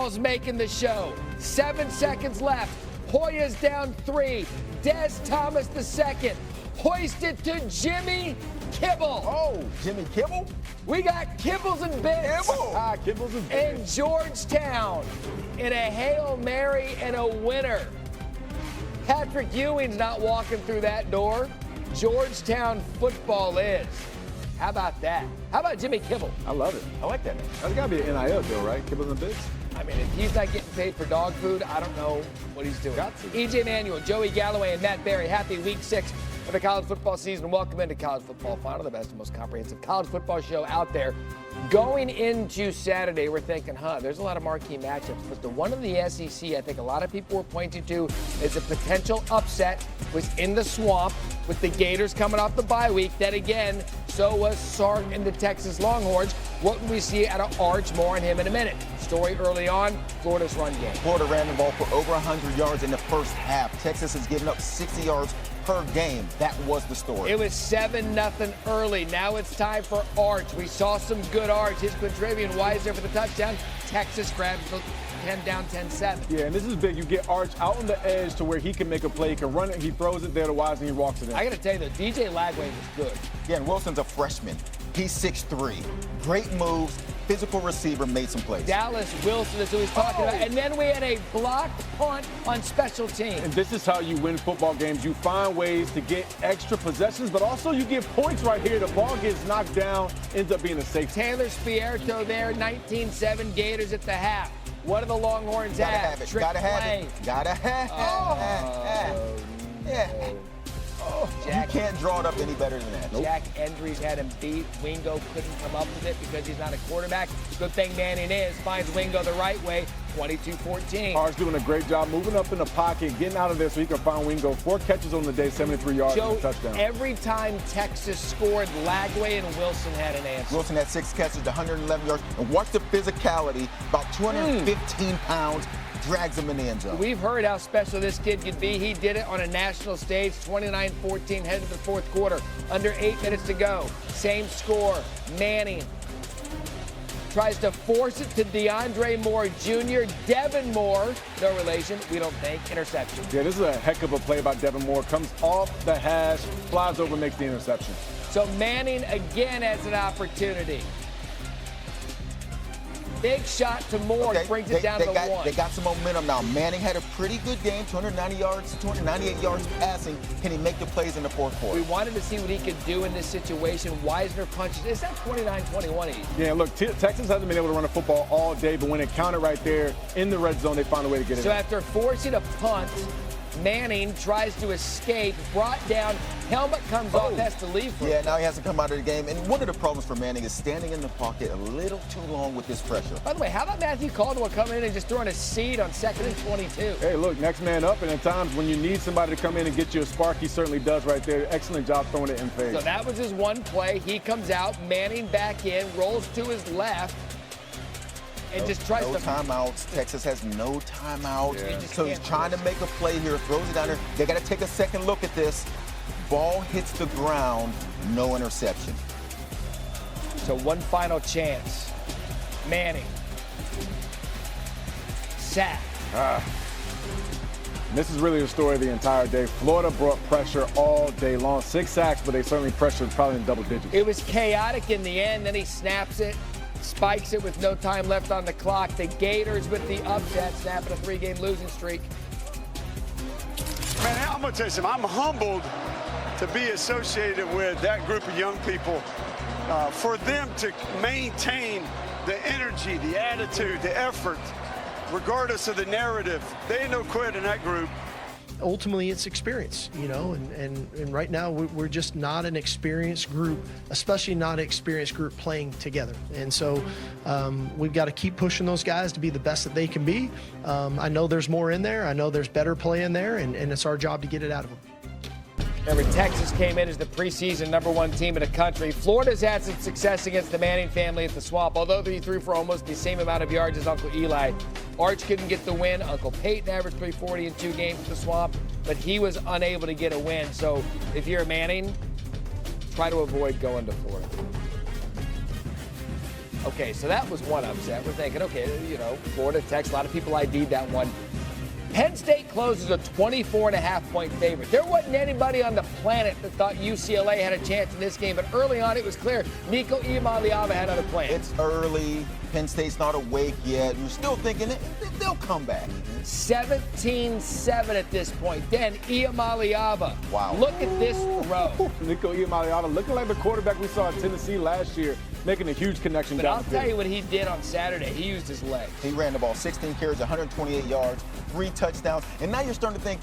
football's making the show. 7 seconds left. Hoya's down 3. Des Thomas II. Hoist it to Jimmy Kibble. Oh, Jimmy Kibble? We got Kibbles and Bits. Kibble. Kibbles and Bits. In Georgetown. In a Hail Mary and a winner. Patrick Ewing's not walking through that door. Georgetown football is. How about that? How about Jimmy Kibble? I love it. I like that name. That's got to be an NIL deal, right? Kibbles and Bits? I mean, if he's not getting paid for dog food, I don't know what he's doing. Got to. EJ Manuel, Joey Galloway, and Matt Berry. Happy week 6 of the college football season. Welcome into College Football Final, the best and most comprehensive college football show out there. Going into Saturday, we're thinking, there's a lot of marquee matchups. But the one in the SEC I think a lot of people were pointing to as a potential upset was in the swamp with the Gators coming off the bye week. Then again, so was Sark and the Texas Longhorns. What will we see out of Arch? More on him in a minute. Story early on, Florida's run game. Florida ran the ball for over 100 yards in the first half. Texas has given up 60 yards per game. That was the story. It was 7-0 early. Now it's time for Arch. We saw some good Arch. His Quintrivian Wise there for the touchdown. Texas grabs the 10 down, 10-7. Yeah, and this is big. You get Arch out on the edge to where he can make a play. He can run it. He throws it there to Wise, and he walks it in. I got to tell you, though, DJ Lagway was good. Yeah, and Wilson's a freshman. He's 6'3". Great moves. Physical receiver, made some plays. Dallas Wilson is who he's talking about. And then we had a blocked punt on special teams. And this is how you win football games. You find ways to get extra possessions, but also you get points right here. The ball gets knocked down, ends up being a safety. Taylor Spierto there, 19-7 Gators at the half. What do the Longhorns have? Gotta have it. Gotta have it. Yeah. You can't draw it up any better than that. Nope. Jack Endries had him beat. Wingo couldn't come up with it because he's not a quarterback. Good thing Manning finds Wingo the right way, 22-14. Arch doing a great job moving up in the pocket, getting out of there so he can find Wingo. 4 catches on the day, 73 yards, and a touchdown. Every time Texas scored, Lagway and Wilson had an answer. Wilson had 6 catches, 111 yards. And watch the physicality, about 215 pounds. Drags him in the end zone. We've heard how special this kid could be. He did it on a national stage, 29-14, headed to the 4th quarter. Under 8 minutes to go. Same score. Manning tries to force it to DeAndre Moore Jr. Devin Moore, no relation, we don't think, interception. Yeah, this is a heck of a play by Devin Moore. Comes off the hash, flies over, makes the interception. So Manning again has an opportunity. Big shot to Moore, brings it down to 1. They got some momentum now. Manning had a pretty good game, 290 yards, 298 yards passing. Can he make the plays in the 4th quarter? We wanted to see what he could do in this situation. Wisner punches. Is that 29-21? Yeah, look, Texas hasn't been able to run the football all day, but when it counted right there in the red zone, they found a way to get it. So after forcing a punt, Manning tries to escape, brought down, helmet comes off, has to leave for now he has to come out of the game. And one of the problems for Manning is standing in the pocket a little too long with this pressure. By the way, how about Matthew Caldwell coming in and just throwing a seed on 2nd and 22? Hey, look, next man up, and at times when you need somebody to come in and get you a spark, he certainly does right there. Excellent job throwing it in phase. So that was his one play. He comes out, Manning back in, rolls to his left, and just tries to... No timeouts. Texas has no timeouts. Yeah. So he's trying to make a play here, throws it down there. They got to take a second look at this. Ball hits the ground, no interception. So one final chance. Manning. Sack. This is really the story of the entire day. Florida brought pressure all day long. 6 sacks, but they certainly pressured probably in double digits. It was chaotic in the end. Then he snaps it. Spikes it with no time left on the clock. The Gators with the upset, snapping a 3-game losing streak. Man, I'm going to tell you something. I'm humbled to be associated with that group of young people. For them to maintain the energy, the attitude, the effort, regardless of the narrative. They ain't no quit in that group. Ultimately, it's experience, and right now we're just not an experienced group, especially not an experienced group playing together. And so we've got to keep pushing those guys to be the best that they can be. I know there's more in there. I know there's better play in there, and it's our job to get it out of them. Remember, Texas came in as the preseason #1 team in the country. Florida's had some success against the Manning family at the Swamp, although they threw for almost the same amount of yards as Uncle Eli. Arch couldn't get the win. Uncle Peyton averaged 340 in 2 games at the Swamp, but he was unable to get a win. So if you're a Manning, try to avoid going to Florida. Okay, so that was one upset. We're thinking, okay, Florida, Texas, a lot of people ID'd that one. Penn State closes a 24.5-point favorite. There wasn't anybody on the planet that thought UCLA had a chance in this game, but early on it was clear Nico Iamaleava had other plans. It's early. Penn State's not awake yet. You're still thinking they'll come back. 17-7 at this point. Then Iamaleava. Wow. Look at this throw. Nico Iamaleava looking like the quarterback we saw at Tennessee last year, making a huge connection But down I'll the field. tell you what he did on Saturday. He used his leg. He ran the ball 16 carries, 128 yards, 3 touchdowns, and now you're starting to think,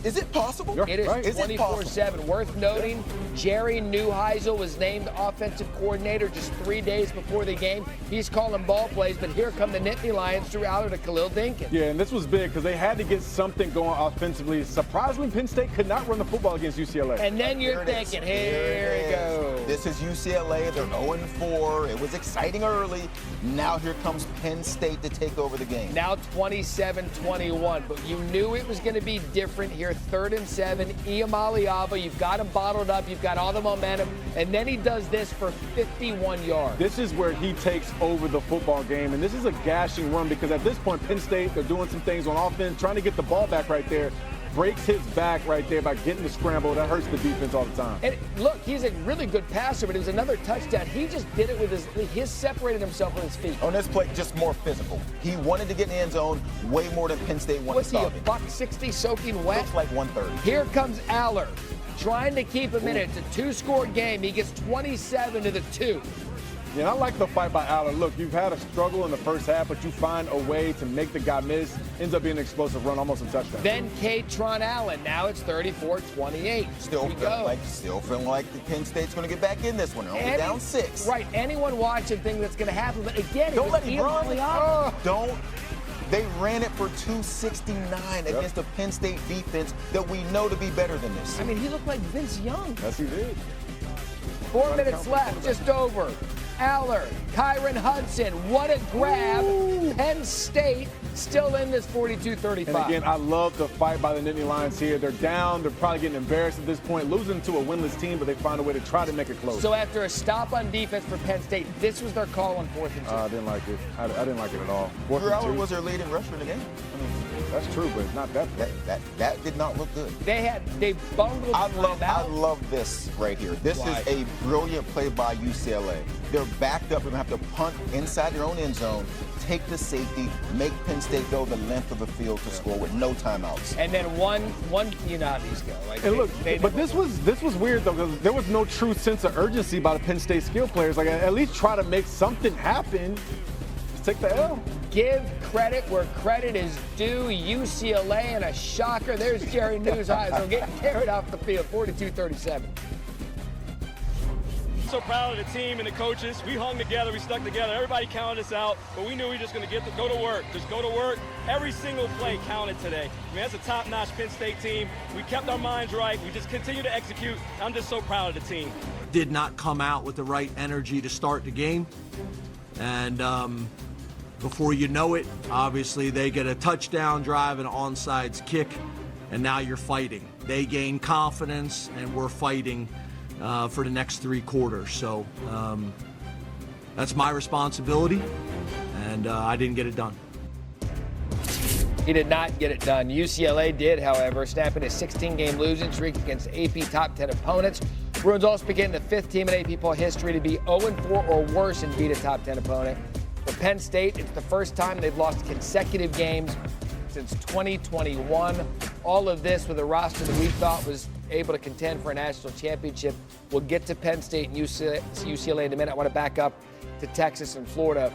is it possible? It is Right. 24-7. Worth noting, Jerry Neuheisel was named offensive coordinator just 3 days before the game. He's calling ball plays, but here come the Nittany Lions through Allard to Khalil Dinkins. Yeah, and this was big because they had to get something going offensively. Surprisingly, Penn State could not run the football against UCLA. And then you're thinking, here it goes. This is UCLA. They're 0-4. It was exciting early. Now here comes Penn State to take over the game. Now 27-21, but you knew it was going to be different here. 3rd and 7, Iamaleava. You've got him bottled up. You've got all the momentum. And then he does this for 51 yards. This is where he takes over the football game, and this is a gashing run because at this point, Penn State, they're doing some things on offense, trying to get the ball back right there. Breaks his back right there by getting the scramble. That hurts the defense all the time. And look, he's a really good passer, but it was another touchdown. He just did it with he separated himself with his feet. On this play, just more physical. He wanted to get in the end zone way more than Penn State wanted to stop him. Was he a $160 soaking wet? Looks like 130. Here comes Allard, trying to keep him in it. It's a 2-score game. He gets 27 to the 2. Yeah, I like the fight by Allard. Look, you've had a struggle in the first half, but you find a way to make the guy miss. Ends up being an explosive run, almost a touchdown. Then Katron Allen. Now it's 34-28. Still feeling like the Penn State's going to get back in this one. They're only down 6. Right. Anyone watching thinks that's going to happen. But again, Don't let him run. Don't. They ran it for 269 against a Penn State defense that we know to be better than this. I mean, he looked like Vince Young. Yes, he did. 4 minutes left, just over. Allard, Kyron Hudson, what a grab. Penn State still in this 42-35. And again, I love the fight by the Nittany Lions here. They're down. They're probably getting embarrassed at this point, losing to a winless team, but they find a way to try to make it close. So after a stop on defense for Penn State, this was their call on 4th and 2. I didn't like it. I didn't like it at all. 4th and 2. Allard was their leading rusher in the game. That's true, but it's not that bad. That did not look good. They bungled. I love this right here. This is a brilliant play by UCLA. They're backed up. They're going to have to punt inside their own end zone, take the safety, make Penn State go the length of the field to score with no timeouts. And then one you know how these go. Like and look, but this was weird though, because there was no true sense of urgency by the Penn State skill players. Like at least try to make something happen. Just take the L. Give credit where credit is due. UCLA and a shocker. There's Jerry Neuheisel getting carried off the field, 42-37. So proud of the team and the coaches. We hung together, we stuck together. Everybody counted us out, but we knew we were just going to go to work. Just go to work. Every single play counted today. I mean, that's a top-notch Penn State team. We kept our minds right. We just continue to execute. I'm just so proud of the team. Did not come out with the right energy to start the game. And before you know it, obviously they get a touchdown drive and an onside kick, and now you're fighting. They gain confidence, and we're fighting for the next 3 quarters. So that's my responsibility, and I didn't get it done. He did not get it done. UCLA did, however, snapping a 16-game losing streak against AP top 10 opponents. Bruins also became the 5th team in AP poll history to be 0-4 or worse and beat a top 10 opponent. For Penn State, it's the first time they've lost consecutive games since 2021. All of this with a roster that we thought was able to contend for a national championship. We'll get to Penn State and UCLA in a minute. I want to back up to Texas and Florida.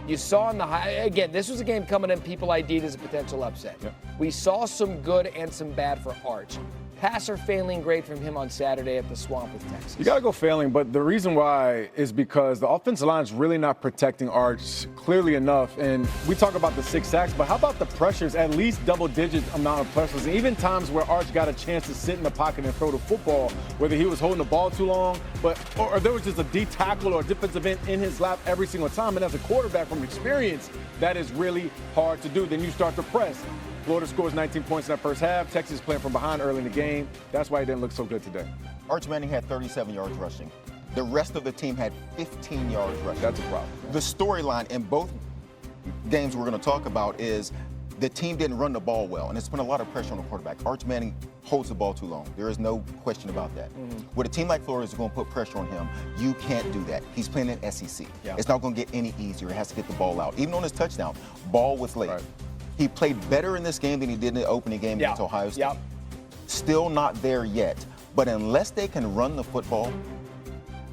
You saw in the high, again, this was a game coming in, people ID'd as a potential upset. Yep. We saw some good and some bad for Arch. Passer failing great from him on Saturday at the Swamp with Texas. You got to go failing, but the reason why is because the offensive line is really not protecting Arch clearly enough. And we talk about the 6 sacks, but how about the pressures, at least double-digit amount of pressures, and even times where Arch got a chance to sit in the pocket and throw the football, whether he was holding the ball too long, or there was just a D tackle or a defensive end in his lap every single time. And as a quarterback from experience, that is really hard to do. Then you start to press. Florida scores 19 points in that first half. Texas is playing from behind early in the game. That's why he didn't look so good today. Arch Manning had 37 yards rushing. The rest of the team had 15 yards rushing. That's a problem. The storyline in both games we're going to talk about is the team didn't run the ball well, and it's put a lot of pressure on the quarterback. Arch Manning holds the ball too long. There is no question about that. With a team like Florida is going to put pressure on him, you can't do that. He's playing in SEC. Yeah. It's not going to get any easier. It has to get the ball out. Even on his touchdown, ball was late. Right. He played better in this game than he did in the opening game against Ohio State. Still not there yet. But unless they can run the football,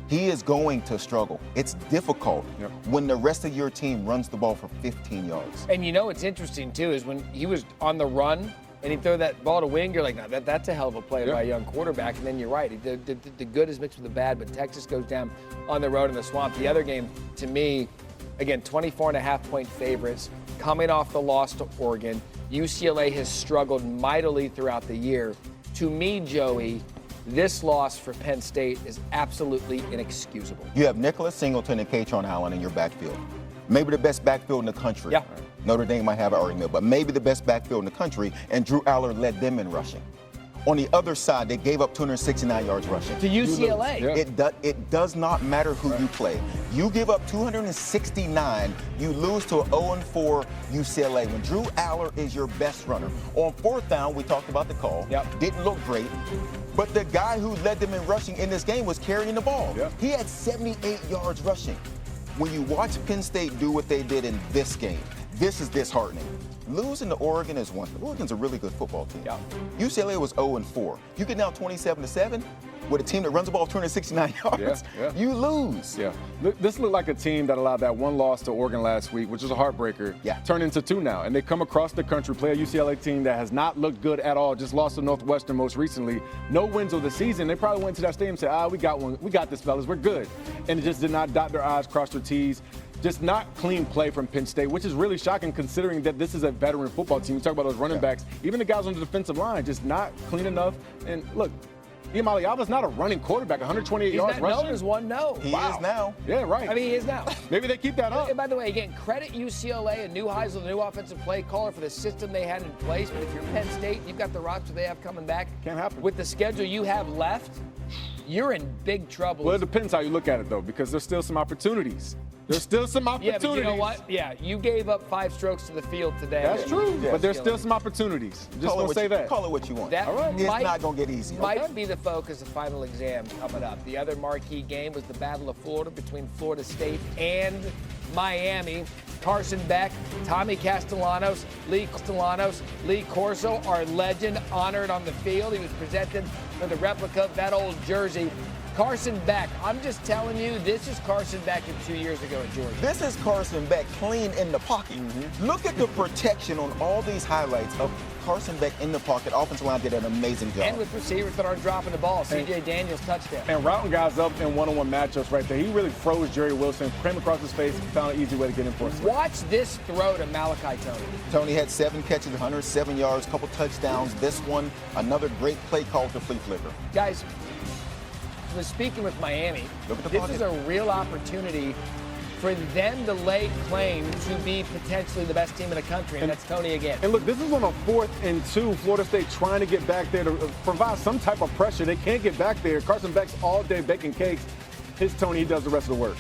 he is going to struggle. It's difficult when the rest of your team runs the ball for 15 yards. And you know what's interesting, too, is when he was on the run and he threw that ball to wing, you're like, no, that's a hell of a play by a young quarterback. And then you're right. The good is mixed with the bad, but Texas goes down on the road in the swamp. The other game, to me, again, 24.5-point favorites coming off the loss to Oregon. UCLA has struggled mightily throughout the year. To me, Joey, this loss for Penn State is absolutely inexcusable. You have Nicholas Singleton and Katron Allen in your backfield. Maybe the best backfield in the country. Yeah. Notre Dame might have an argument, but maybe the best backfield in the country, and Drew Aller led them in rushing. On the other side, they gave up 269 yards rushing. To UCLA. It does not matter who you play. You give up 269, you lose to an 0-4 UCLA when Drew Aller is your best runner. On fourth down, we talked about the call. Didn't look great. But the guy who led them in rushing in this game was carrying the ball. He had 78 yards rushing. When you watch Penn State do what they did in this game, this is disheartening. Losing to Oregon is one thing. Oregon's a really good football team. UCLA was 0-4. You get now 27-7 with a team that runs the ball 269 yards. You lose. This looked like a team that allowed that one loss to Oregon last week, which was a heartbreaker, turn into two now. And they come across the country, play a UCLA team that has not looked good at all, just lost to Northwestern most recently. No wins of the season. They probably went to that stadium and said, we got one. We got this, fellas. We're good. And it just did not dot their I's, cross their T's. Just not clean play from Penn State, which is really shocking considering that this is a veteran football team. You talk about those running backs, even the guys on the defensive line, just not clean enough. And look, Iamaleava's not a running quarterback, 128 yards rushing. He's not known as one, no. He is now. Yeah, right. I mean, he is now. Maybe they keep that up. And by the way, again, credit UCLA and Neuheisel, the new offensive play caller, for the system they had in place. But if you're Penn State, you've got the roster they have coming back. Can't happen. With the schedule you have left, you're in big trouble. Well, it depends how you look at it, though, because there's still some opportunities. There's still some opportunities. Yeah, but you know what? Yeah, you gave up 5 strokes to the field today. That's true, but there's still some opportunities. Just going to say that. Call it what you want. That It's not going to get easy. Might be the focus of final exam coming up. The other marquee game was the Battle of Florida between Florida State and Miami. Carson Beck, Tommy Castellanos, Lee Corso, our legend, honored on the field. He was presented with a replica of that old jersey. Carson Beck, I'm just telling you, this is Carson Beck of 2 years ago at Georgia. This is Carson Beck clean in the pocket. Look at the protection on all these highlights of Carson Beck in the pocket. Offensive line did an amazing job. And with receivers that aren't dropping the ball. C.J. Daniels touchdown. And routing guys up in one-on-one matchups right there. He really froze Jerry Wilson, came across his face, and found an easy way to get in for a Watch this throw to Malachi Tony. Tony had 7 catches, 107 yards, couple touchdowns. This one, another great play call to flea flicker. Guys, I was speaking with Miami. This is a real opportunity for them to lay claim to be potentially the best team in the country, and that's Tony again. And look, this is on a 4th and 2. Florida State trying to get back there to provide some type of pressure. They can't get back there. Carson Beck's all day baking cakes. His Tony, he does the rest of the work.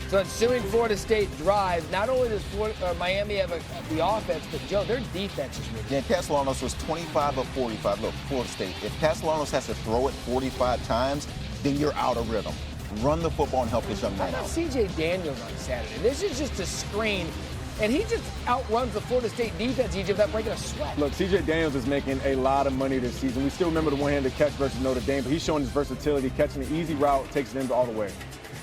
So ensuing Florida State drive, not only does Miami have the offense, but Joe, their defense is really good. Yeah, Castellanos was 25 of 45. Look, Florida State, if Castellanos has to throw it 45 times, then you're out of rhythm. Run the football and help this young man How out. about C.J. Daniels on Saturday? This is just a screen, and he just outruns the Florida State defense, Egypt, without breaking a sweat. Look, C.J. Daniels is making a lot of money this season. We still remember the one-handed catch versus Notre Dame, but he's showing his versatility, catching an easy route, takes it in all the way.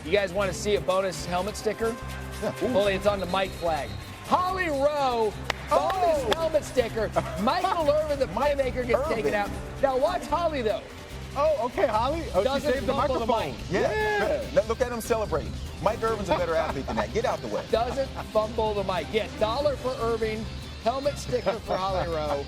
You guys want to see a bonus helmet sticker? Yeah. Only it's on the Mike flag. Holly Rowe, bonus helmet sticker. Michael Irvin, the playmaker, gets taken out. Now watch Holly, though. Oh, okay, Holly. Oh, she saved the fumble microphone. Yeah. Look at him celebrating. Mike Irvin's a better athlete than that. Get out the way. Doesn't fumble the mic. Yeah, $1 for Irving, helmet sticker for Holly Rowe.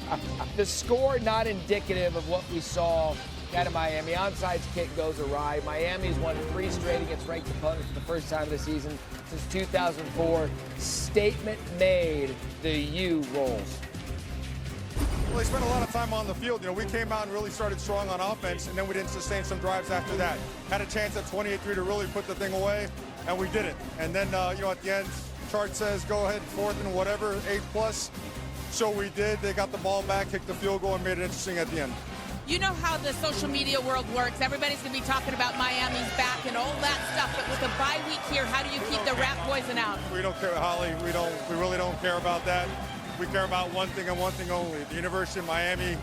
The score not indicative of what we saw out of Miami. Onside kick goes awry. Miami's won 3 straight against ranked opponents for the first time this season since 2004. Statement made. The U rolls. Well, they spent a lot of time on the field. You know, we came out and really started strong on offense, and then we didn't sustain some drives after that. Had a chance at 28-3 to really put the thing away, and we didn't. And then, you know, at the end, chart says go ahead, 4th and whatever, 8+. So we did. They got the ball back, kicked the field goal, and made it interesting at the end. You know how the social media world works. Everybody's going to be talking about Miami's back and all that stuff. But with a bye week here, how do you keep the rat poison out? We don't care, Holly. We really don't care about that. We care about one thing and one thing only: the University of Miami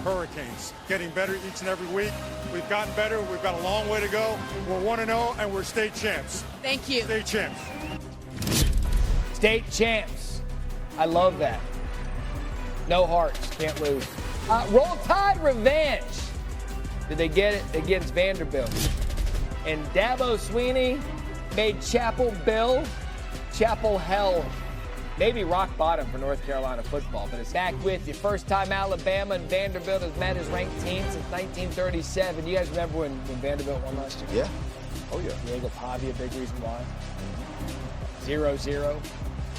Hurricanes. Getting better each and every week. We've gotten better. We've got a long way to go. We're 1-0, and we're state champs. Thank you. State champs. State champs. I love that. No hearts. Can't lose. Roll Tide revenge. Did they get it against Vanderbilt? And Dabo Swinney made Chapel Bill, Chapel Hell, maybe rock bottom for North Carolina football. But it's back with you. First time Alabama and Vanderbilt has met as ranked teams since 1937. You guys remember when Vanderbilt won last year? Yeah. Oh, yeah. Diego Pavia, big reason why. 0-0.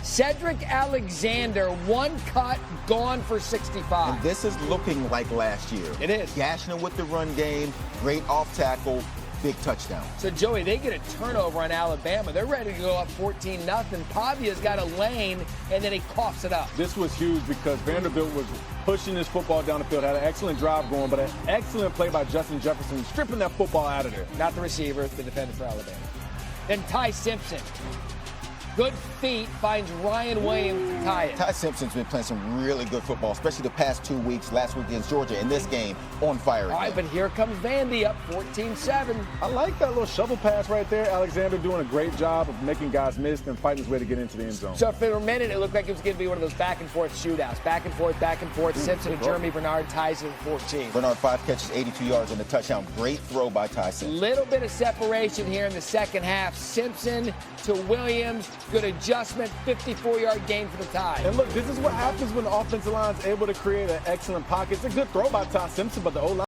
Cedric Alexander, one cut, gone for 65. And this is looking like last year. It is. Gashing him with the run game, great off tackle, big touchdown. So, Joey, they get a turnover on Alabama. They're ready to go up 14-0. Pavia's got a lane, and then he coughs it up. This was huge because Vanderbilt was pushing this football down the field, had an excellent drive going, but an excellent play by Justin Jefferson, stripping that football out of there. Not the receiver, the defender for Alabama. Then Ty Simpson. Good feet, finds Ryan Williams to tie it. Ty Simpson's been playing some really good football, especially the past 2 weeks, last week against Georgia, in this game, on fire again. All right, but here comes Vandy up 14-7. I like that little shovel pass right there. Alexander doing a great job of making guys miss and fighting his way to get into the end zone. So for a minute, it looked like it was going to be one of those back-and-forth shootouts. Back and forth. Simpson and Jeremy Bernard ties it at 14. Bernard, 5 catches, 82 yards, and a touchdown. Great throw by Ty Simpson. Little bit of separation here in the second half. Simpson to Williams. Good adjustment. 54-yard gain for the Tide. And look, this is what happens when the offensive line is able to create an excellent pocket. It's a good throw by Ty Simpson, but the O-line